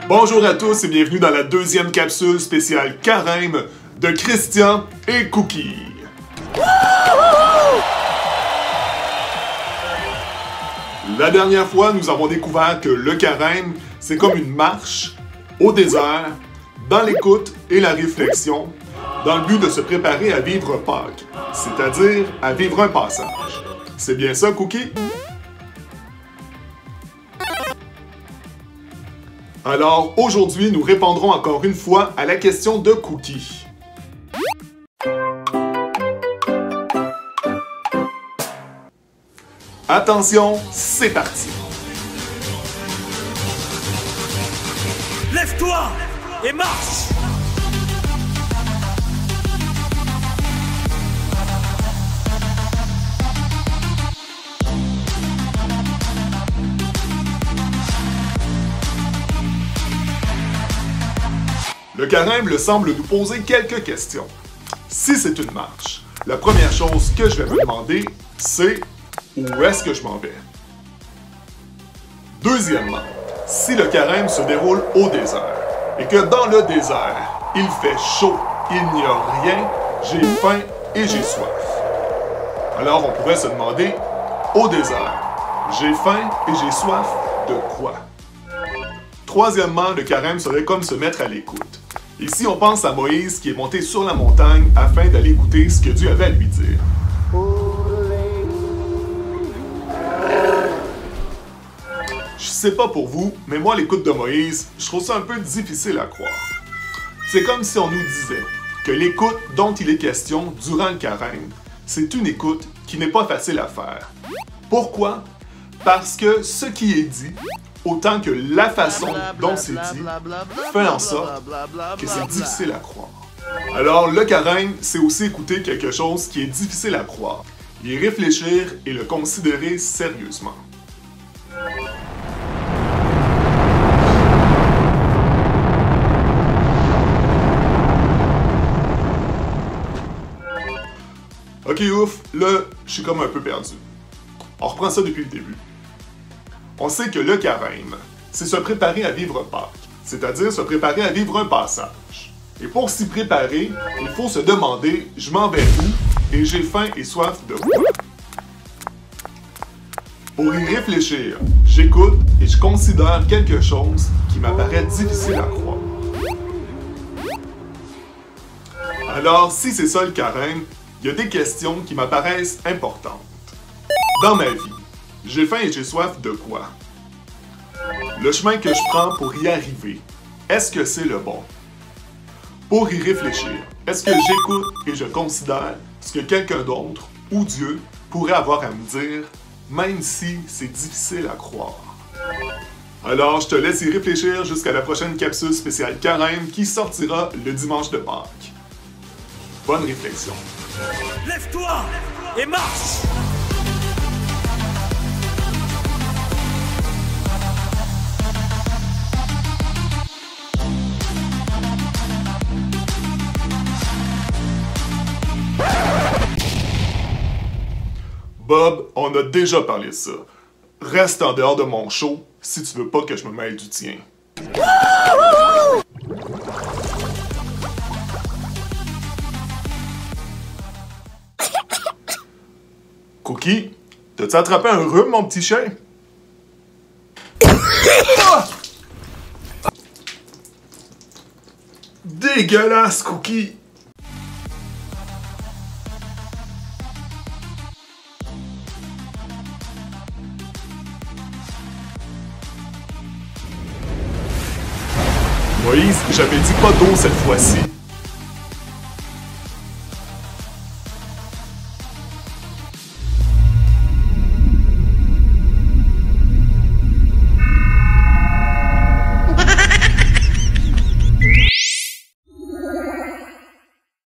Bonjour à tous et bienvenue dans la deuxième capsule spéciale carême de Christian et Cookie. La dernière fois, nous avons découvert que le carême, c'est comme une marche au désert, dans l'écoute et la réflexion, dans le but de se préparer à vivre Pâques, c'est-à-dire à vivre un passage. C'est bien ça, Cookie? Alors, aujourd'hui, nous répondrons encore une fois à la question de Cookie. Attention, c'est parti! Lève-toi et marche! Le carême semble nous poser quelques questions. Si c'est une marche, la première chose que je vais me demander, c'est où est-ce que je m'en vais? Deuxièmement, si le carême se déroule au désert et que dans le désert, il fait chaud, il n'y a rien, j'ai faim et j'ai soif. Alors on pourrait se demander, au désert, j'ai faim et j'ai soif de quoi? Troisièmement, le carême serait comme se mettre à l'écoute. Ici, on pense à Moïse qui est monté sur la montagne afin d'aller écouter ce que Dieu avait à lui dire. Je sais pas pour vous, mais moi, l'écoute de Moïse, je trouve ça un peu difficile à croire. C'est comme si on nous disait que l'écoute dont il est question durant le carême, c'est une écoute qui n'est pas facile à faire. Pourquoi? Parce que ce qui est dit, autant que la façon dont c'est dit, fait en sorte que c'est difficile à croire. Alors, le carême, c'est aussi écouter quelque chose qui est difficile à croire, y réfléchir et le considérer sérieusement. Ok, ouf, là, je suis comme un peu perdu. On reprend ça depuis le début. On sait que le carême, c'est se préparer à vivre Pâques, c'est-à-dire se préparer à vivre un passage. Et pour s'y préparer, il faut se demander « je m'en vais où et j'ai faim et soif de quoi ?» Pour y réfléchir, j'écoute et je considère quelque chose qui m'apparaît difficile à croire. Alors, si c'est ça le carême, il y a des questions qui m'apparaissent importantes. Dans ma vie, j'ai faim et j'ai soif de quoi? Le chemin que je prends pour y arriver, est-ce que c'est le bon? Pour y réfléchir, est-ce que j'écoute et je considère ce que quelqu'un d'autre ou Dieu pourrait avoir à me dire, même si c'est difficile à croire? Alors, je te laisse y réfléchir jusqu'à la prochaine capsule spéciale carême qui sortira le dimanche de Pâques. Bonne réflexion. Lève-toi et marche! Bob, on a déjà parlé de ça. Reste en dehors de mon show si tu veux pas que je me mêle du tien. Cookie, t'as-tu attrapé un rhume, mon petit chien? Ah! Dégueulasse, Cookie! Moïse, j'avais dit pas d'eau cette fois-ci.